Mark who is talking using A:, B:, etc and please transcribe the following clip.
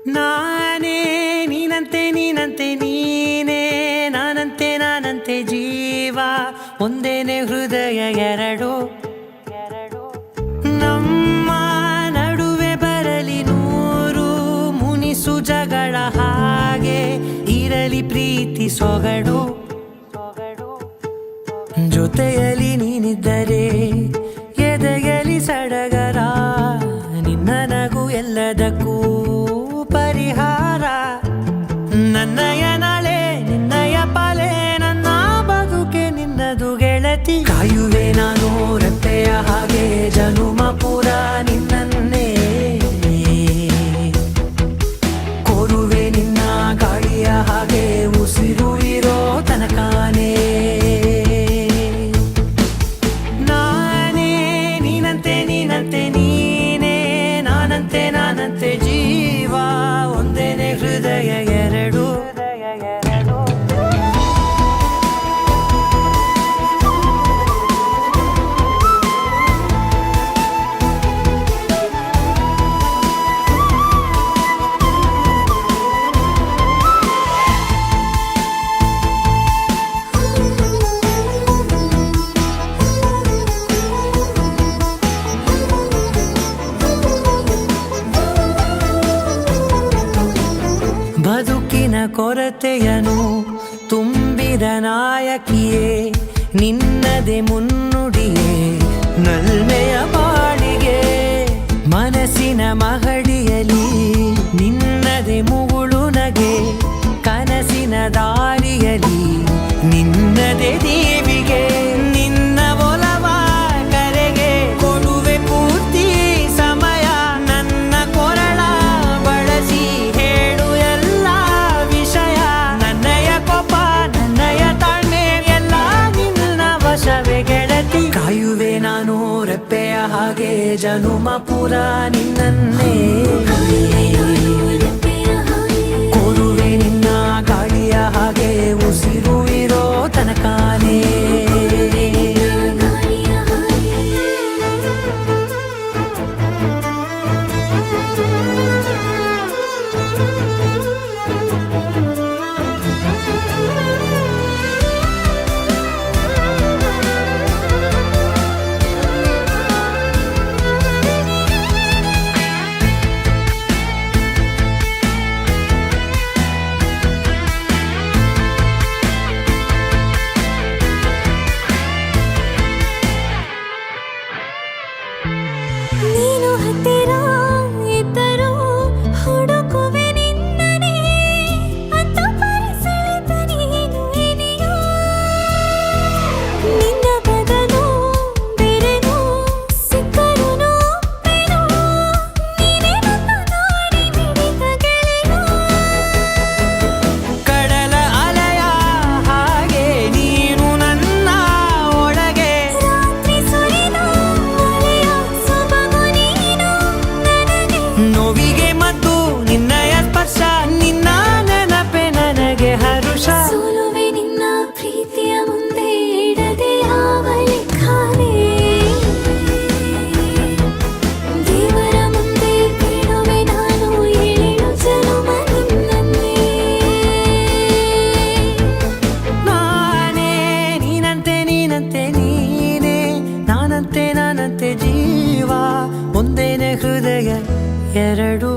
A: ನಾನೇ ನೀನಂತೆ ನೀನಂತೆ ನೀನೇ ನಾನಂತೆ ನಾನಂತೆ ಜೀವ ಒಂದೇನೆ ಹೃದಯ ಎರಡು ನಮ್ಮ ನಡುವೆ ಬರಲಿ ನೂರು ಮುನಿಸು ಜಗಳ ಹಾಗೆ ಇರಲಿ ಪ್ರೀತಿ ಸೊಗಡು ಜೊತೆಯಲ್ಲಿ ನೀನಿದ್ದರೆ ಎದೆಯಲಿ ಸಡಗರ ನಿನ್ನ ನಗು ಎಲ್ಲದಕ್ಕೂ ಪರಿಹಾರ ನನ್ನಯ ನಾಳೆ ನಿನ್ನಯ ಪಾಲೆ ನನ್ನ ಬದುಕೆ ನಿನ್ನದು ಗೆಳತಿ ಕಾಯುವೆ ನಾನು ರೆಪ್ಪೆಯ ಹಾಗೆ ಜನುಮ ಪೂರ ನಿನ್ನನ್ನೇ ಕೋರುವೆ ನಿನ್ನ ಗಾಳಿಯ ಹಾಗೆ ಉಸಿರು ಇರೋ ತನಕಾನೇ ನಾನೇ ನೀನಂತೆ ನೀನಂತೆ ನೀನೇ ನಾನಂತೆ ನಾನಂತೆ ಜೀವ ಒಂದೇನೆ ಹೃದಯ ಎರಡು ಬದುಕಿನ ಕೊರತೆಯನು ತುಂಬಿದ ನಾಯಕಿಯೇ ನಿನ್ನದೆ ಮುನ್ನುಡಿಯೇ ನಲ್ಮೆಯ ಬಾಳಿಗೆ ಮನಸ್ಸಿನ ಮಹಡಿಯಲಿ ನಿನ್ನದೆ ಮುಗುಳು ನಗೆ ಕನಸಿನ ದಾರಿಯಲಿ ನಿನ್ನದೆ ದೇವಿಗೆ ನಿನ್ನ ಒಲವ ಕರೆಗೆ ಕೊಡುವೆ ಪೂರ್ತಿ ಸಮಯ ನನ್ನ ಕೊರಳ ಬಳಸಿ ಹೇಳು ಎಲ್ಲ ವಿಷಯ ನನ್ನಯ ಕೋಪ ನನ್ನಯ ತಾಳ್ಮೆ ಎಲ್ಲ ನಿನ್ನ ವಶವೇ ಗೆಳತಿ ಕಾಯುವೆ ನಾನು ರೆಪ್ಪೆಯ ಹಾಗೆ ಜನುಮ ಪುರ ನಿನ್ನನ್ನೇ ಕೋರುವೆ ನಿನ್ನ ಗಾಳಿಯ ಹಾಗೆ ಉಸಿರು ಇರೋ ತನಕಾನೇ
B: ನೀನು ಹತ್ತಿರ ಇದ್ದರೂ ಹುಡುಕುವೆ ನಿನ್ನನೇ ಅಂತ ಪರಿಸೆಳೆದ ನೀನು ಇದೆಯೋ ನಿನ್ನ ಬದಲು ಬೇರೆನೋ ಸಿಕ್ಕರೂ ನೋವೆನೋ ನೀನೇ ನನ್ನ ನಾಡಿ ಮಿಡಿದ ಗೆಳೆಯೋ
A: ಕಡಲ ಅಲೆಯ ಹಾಗೆ ನೀನು ನನ್ನ ಒಳಗೆ
B: ರಾತ್ರಿ ಸುರಿದ ಮಳೆಯ ಸೊಬಗು ನೀನು ನನಗೆ
A: ನೋವಿಗೆ ಮತ್ತು ನಿನ್ನಯ ಸ್ಪರ್ಶ ನಿನ್ನ ನೆನಪೆ ನನಗೆ ಹರುಷ
B: ಸೋಲುವೆ ನಿನ್ನ ಪ್ರೀತಿಯ ಮುಂದೆ ಇಡದೆ ಯಾವ ಲೆಕ್ಕನೇ ದೇವರ ಮುಂದೆ ಬಿಡುವೆ ನಾನು ಏಳು ಜನುಮ ನಿನ್ನನ್ನೇ
A: ನಾನೇ ನೀನಂತೆ ನೀನಂತೆ ನೀನೇ ನಾನಂತೆ ನಾನಂತೆ ಜೀವ ಒಂದೇನೆ ಹೃದಯ ಎರಡು